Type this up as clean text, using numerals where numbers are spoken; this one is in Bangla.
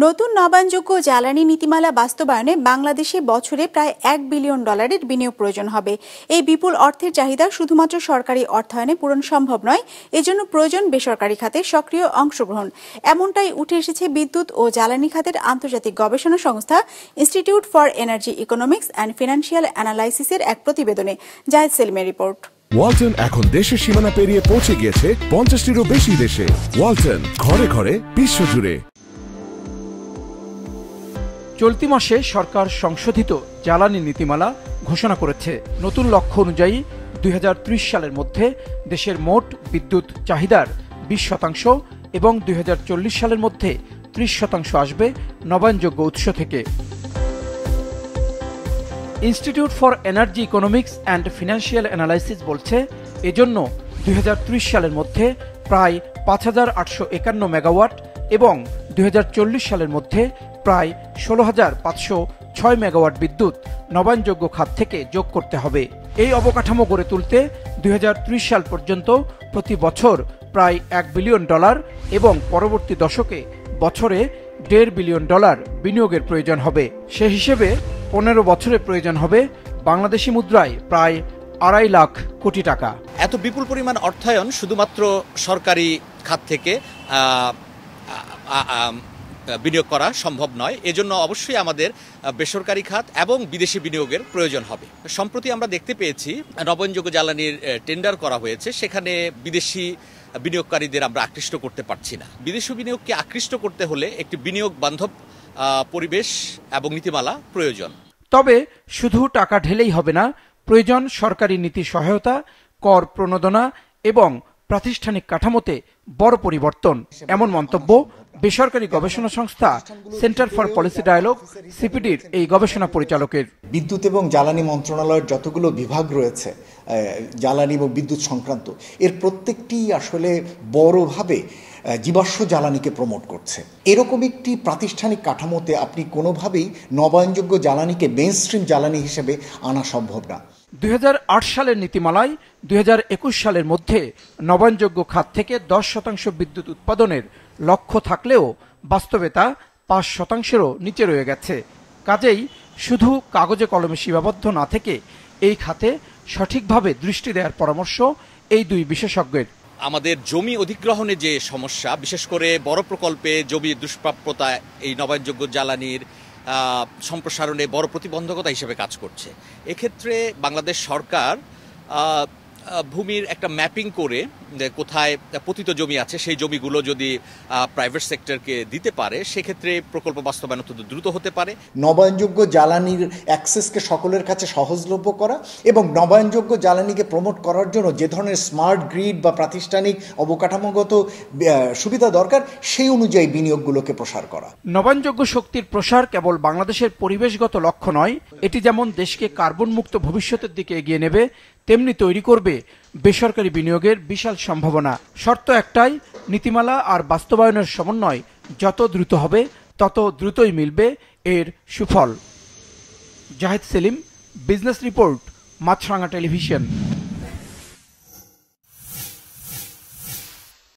নতুন নবায়নযোগ্য জ্বালানি নীতিমালা বাস্তবায়নে বাংলাদেশে বছরে প্রায় $1 বিলিয়ন বিনিয়োগ প্রয়োজন হবে। এই বিপুল অর্থের চাহিদা শুধুমাত্র সরকারি অর্থায়নে পূরণ সম্ভব নয়, এজন্য প্রয়োজন বেসরকারি খাতে সক্রিয় অংশগ্রহণ। এমনটাই উঠে এসেছে বিদ্যুৎ ও জ্বালানি খাতের আন্তর্জাতিক গবেষণা সংস্থা institute for energy economics and financial অ্যানালাইসিসের এক প্রতিবেদনে। জাহিদ সেলিমের রিপোর্ট। ওয়ালটন এখন দেশের সীমানা পেরিয়ে পৌঁছে গিয়েছে 50টিরও বেশি দেশে। ওয়ালটন, ঘরে ঘরে বিশ্বজুড়ে। চলতি মাসে সরকার সংশোধিত জ্বালানি নীতিমালা ঘোষণা করেছে। নতুন লক্ষ্য অনুযায়ী 2030 সালের মধ্যে দেশের মোট বিদ্যুৎ চাহিদার 20% এবং 2040 সালের মধ্যে 30% আসবে নবায়নযোগ্য উৎস থেকে। Institute for energy economics and financial analysis বলছে, এজন্য 2030 সালের মধ্যে প্রায় 5851 মেগাওয়াট এবং 2040 সালের মধ্যে প্রায় 16,506 মেগাওয়াট বিদ্যুৎ নবায়নযোগ্য খাত থেকে যোগ করতে হবে। এই অবকাঠামো গড়ে তুলতে 2030 সাল পর্যন্ত প্রতি বছর প্রায় $1 বিলিয়ন এবং পরবর্তী দশকে বছরে $1.5 বিলিয়ন বিনিয়োগের প্রয়োজন হবে। সে হিসেবে 15 বছরে প্রয়োজন হবে বাংলাদেশি মুদ্রায় প্রায় $2.5 লাখ কোটি টাকা। এত বিপুল পরিমাণ অর্থায়ন শুধুমাত্র সরকারি খাত থেকে বিনিয়োগ করা সম্ভব নয়। এজন্য অবশ্যই আমাদের বেসরকারি খাত এবং বিদেশি বিনিয়োগের প্রয়োজন হবে। সম্প্রতি আমরা দেখতে পেয়েছি নবায়নযোগ্য জ্বালানির টেন্ডার করা হয়েছে, সেখানে বিদেশি বিনিয়োগকারীদের আমরা আকৃষ্ট করতে পারছি না। বিদেশি বিনিয়োগকে আকৃষ্ট করতে হলে একটি বিনিয়োগ বান্ধব পরিবেশ এবং নীতিমালা প্রয়োজন। তবে শুধু টাকা ঢেলেই হবে না, প্রয়োজন সরকারি নীতি সহায়তা, কর প্রণোদনা এবং প্রাতিষ্ঠানিক কাঠামোতে বড় পরিবর্তন। এমন মন্তব্য বেসরকারি গবেষণা সংস্থা সেন্টার ফর পলিসি ডায়ালগ সিপিডির এই গবেষণা পরিচালকের। বিদ্যুৎ এবং জ্বালানি মন্ত্রণালয়ের যতগুলো বিভাগ রয়েছে জ্বালানি এবং বিদ্যুৎ সংক্রান্ত, এর প্রত্যেকটি আসলে বড়ভাবে জীবাশ্ম জ্বালানিকে প্রমোট করছে। এরকম একটি প্রাতিষ্ঠানিক কাঠামোতে আপনি কোনোভাবেই নবায়নযোগ্য জ্বালানিকে মেইনস্ট্রিম জ্বালানি হিসেবে আনা সম্ভব না। 2008 সালের নীতিমালায় 2021 সালের মধ্যে নবায়নযোগ্য খাত থেকে 10% বিদ্যুৎ উৎপাদনের লক্ষ্য থাকলেও বাস্তবে তা 5%-এরও নিচে রয়ে গেছে। কাজেই শুধু কাগজে কলমে সীমাবদ্ধ না থেকে এই খাতে সঠিকভাবে দৃষ্টি দেওয়ার পরামর্শ এই দুই বিশেষজ্ঞের। আমাদের জমি অধিগ্রহণে যে সমস্যা, বিশেষ করে বড় প্রকল্পে জমি দুষ্প্রাপ্যতা এই নবায়নযোগ্য জ্বালানির সম্প্রসারণে বড় প্রতিবন্ধকতা হিসেবে কাজ করছে। এক্ষেত্রে বাংলাদেশ সরকার ভূমির একটা ম্যাপিং করে কোথায় পতিত জমি আছে সেই জমিগুলো যদি প্রাইভেট সেক্টরকে দিতে পারে, সেক্ষেত্রে প্রকল্প বাস্তবায়ন অত্যন্ত দ্রুত হতে পারে। নবায়নযোগ্য জ্বালানির অ্যাক্সেসকে সকলের কাছে সহজলভ্য করা এবং নবায়নযোগ্য জ্বালানিকে প্রমোট করার জন্য যে ধরনের স্মার্ট গ্রিড বা প্রাতিষ্ঠানিক অবকাঠামোগত সুবিধা দরকার, সেই অনুযায়ী বিনিয়োগগুলোকে প্রসার করা। নবায়নযোগ্য শক্তির প্রসার কেবল বাংলাদেশের পরিবেশগত লক্ষ্য নয়, এটি যেমন দেশকে কার্বন মুক্ত ভবিষ্যতের দিকে এগিয়ে নেবে, তেমনি তৈরি করবে বেসরকারি বিনিয়োগের বিশাল সম্ভাবনা। শর্ত একটাই, নীতিমালা আর বাস্তবায়নের সমন্বয় যত দ্রুত হবে তত দ্রুতই মিলবে এর সুফল। জাহিদ সেলিম, বিজনেস রিপোর্ট, মাছরাঙা টেলিভিশন।